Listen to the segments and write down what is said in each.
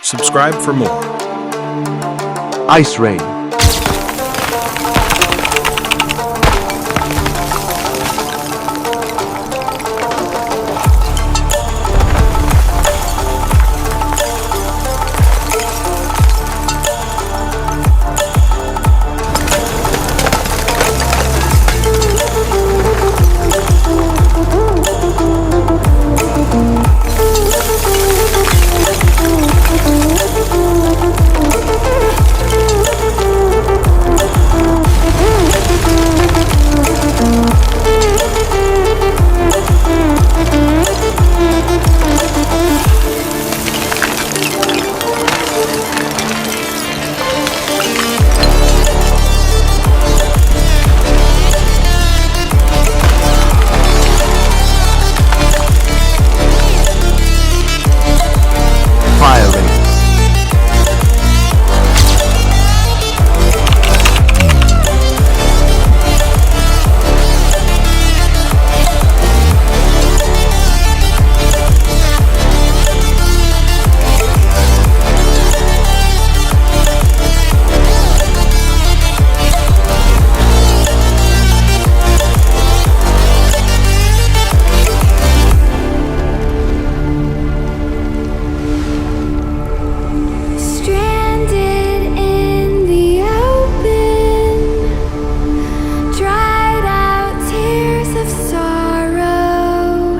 Subscribe for more. Ice Rain. Fire Rain. Stranded in the open, dried out tears of sorrow,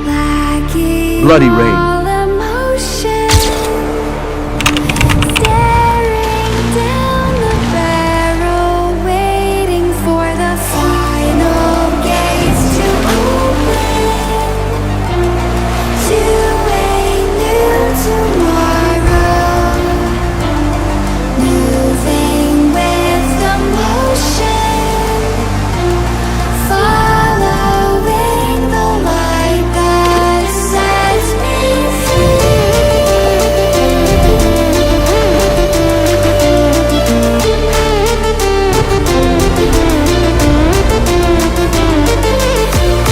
lacking Bloody Rain. all emotion, staring down the barrel, waiting for the final gates to open to a new tomorrow, moving with the motion, following the light that sets me free.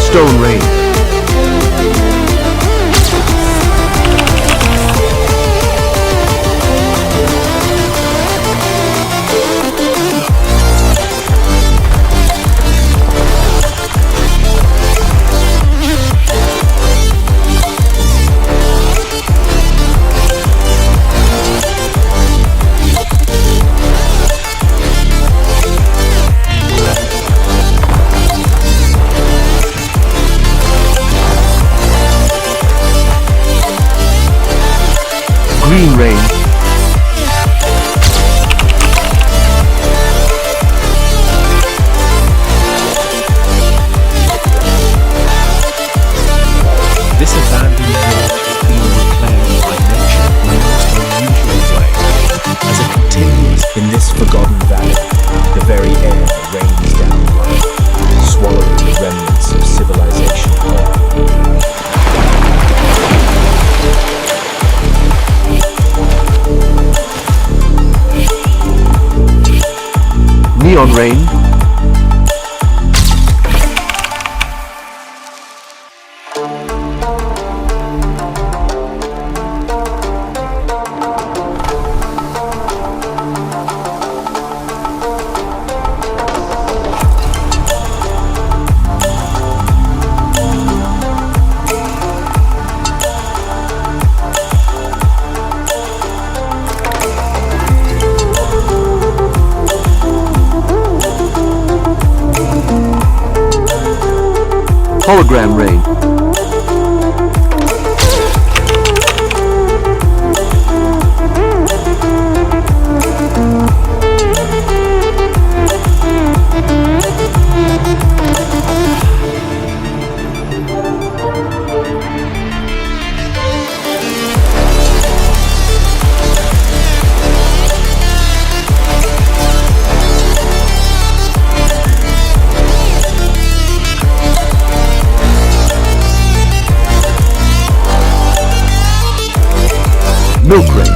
Stone Rain. Green Rain. This abandoned village has been reclaimed by nature in a most unusual way. As it continues in this forgotten valley, the very air rains down life, swallowing the remnants of civilization whole. Neon Rain. Hologram Rain. Milk Rain.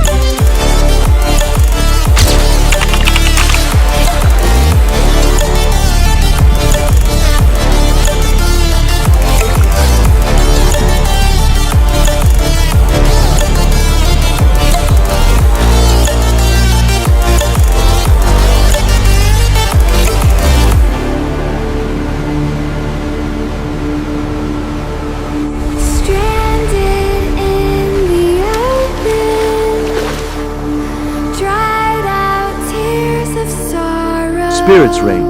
Spirits reign.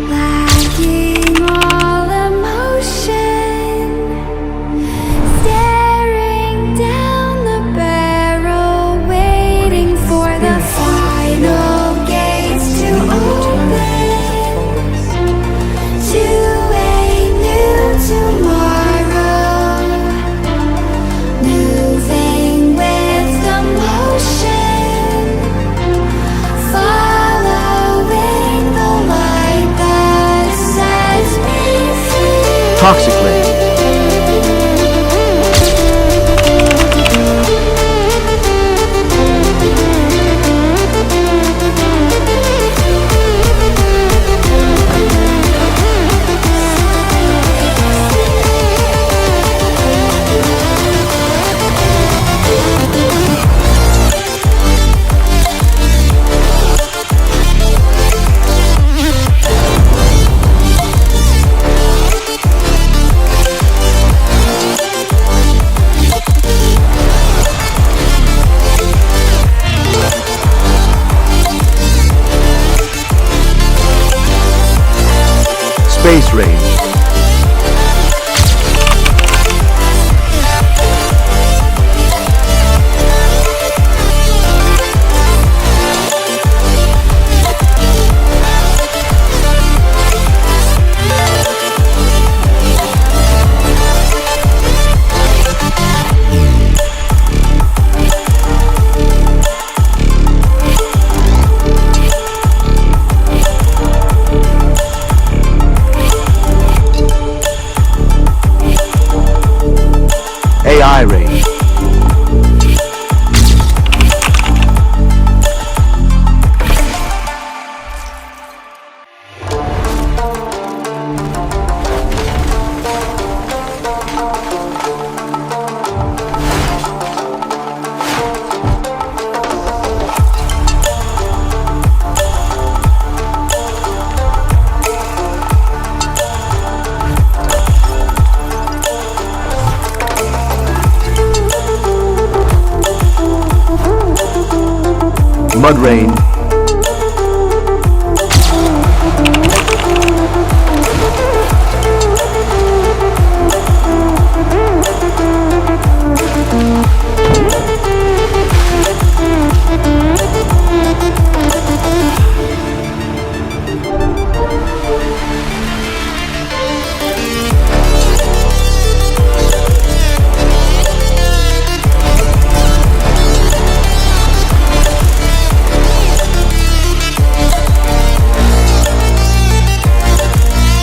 Lacking all emotion, staring down the barrel, waiting for the final gates to open to a new tomorrow, moving with the motion, following the light that sets me free. Toxic reign. Space reign. AI reign. Mud rain.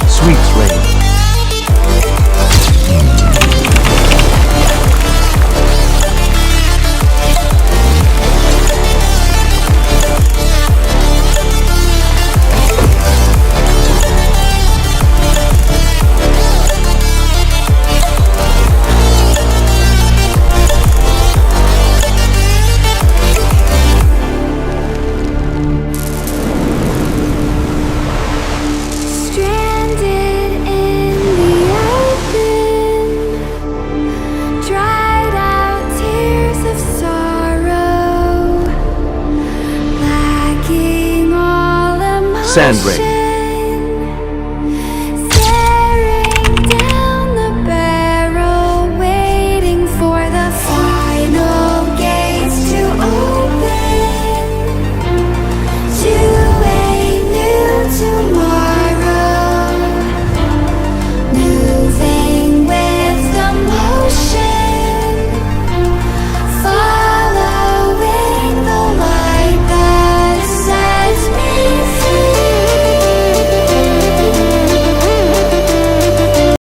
Sweets reign. Stranded in the open, dried out tears of sorrow, lacking all emotion. Sand rain.